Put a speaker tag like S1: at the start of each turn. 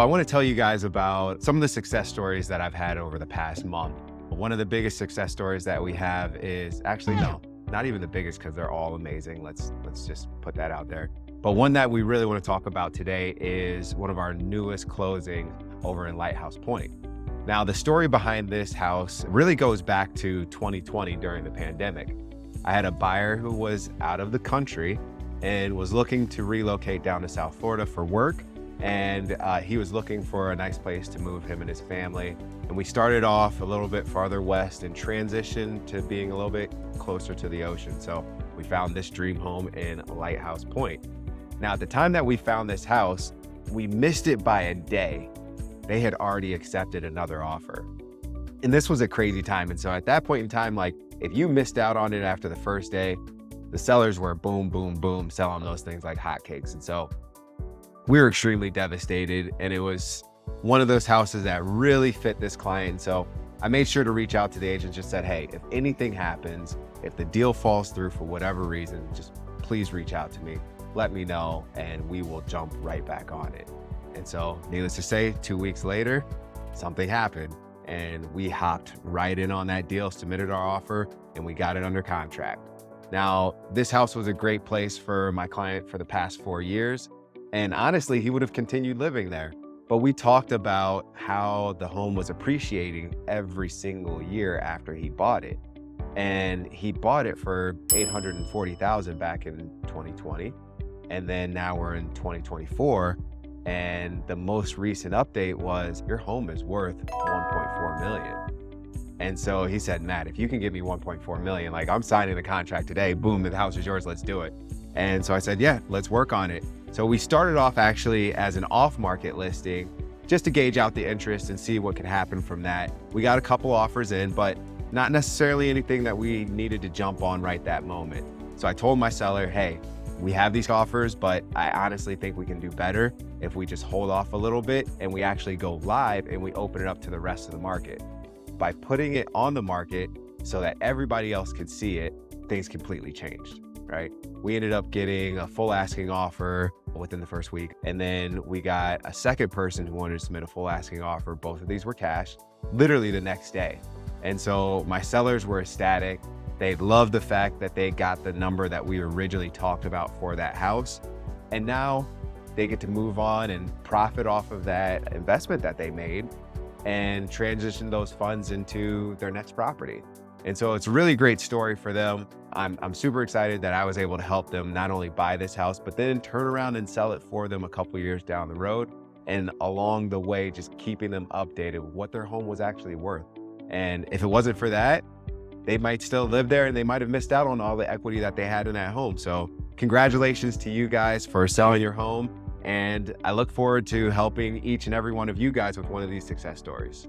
S1: I want to tell you guys about some of the success stories that I've had over the past month. One of the biggest success stories that we have is actually, no, not even the biggest because they're all amazing. Let's just put that out there. But one that we really want to talk about today is one of our newest closings over in Lighthouse Point. Now, the story behind this house really goes back to 2020 during the pandemic. I had a buyer who was out of the country and was looking to relocate down to South Florida for work. And he was looking for a nice place to move him and his family. And we started off a little bit farther west and transitioned to being a little bit closer to the ocean. So we found this dream home in Lighthouse Point. Now, at the time that we found this house, we missed it by a day. They had already accepted another offer. And this was a crazy time. And so at that point in time, like if you missed out on it after the first day, the sellers were boom, boom, boom, selling those things like hotcakes. And so we were extremely devastated, and it was one of those houses that really fit this client. So I made sure to reach out to the agent, just said, hey, if anything happens, if the deal falls through for whatever reason, just please reach out to me, let me know, and we will jump right back on it. And so needless to say, 2 weeks later, something happened and we hopped right in on that deal, submitted our offer, and we got it under contract. Now, this house was a great place for my client for the past 4 years. And honestly, he would have continued living there. But we talked about how the home was appreciating every single year after he bought it. And he bought it for $840,000 back in 2020. And then now we're in 2024. And the most recent update was your home is worth 1.4 million. And so he said, Matt, if you can give me 1.4 million, like I'm signing the contract today, boom, the house is yours, let's do it. And so I said, yeah, let's work on it. So we started off actually as an off-market listing just to gauge out the interest and see what could happen from that. We got a couple offers in, but not necessarily anything that we needed to jump on right that moment. So I told my seller, hey, we have these offers, but I honestly think we can do better if we just hold off a little bit and we actually go live and we open it up to the rest of the market. By putting it on the market so that everybody else could see it, things completely changed, right? We ended up getting a full asking offer within the first week. And then we got a second person who wanted to submit a full asking offer. Both of these were cash, literally the next day. And so my sellers were ecstatic. They loved the fact that they got the number that we originally talked about for that house. And now they get to move on and profit off of that investment that they made and transition those funds into their next property. And so it's a really great story for them. I'm super excited that I was able to help them not only buy this house, but then turn around and sell it for them a couple of years down the road. And along the way, just keeping them updated with what their home was actually worth. And if it wasn't for that, they might still live there and they might have missed out on all the equity that they had in that home. So congratulations to you guys for selling your home. And I look forward to helping each and every one of you guys with one of these success stories.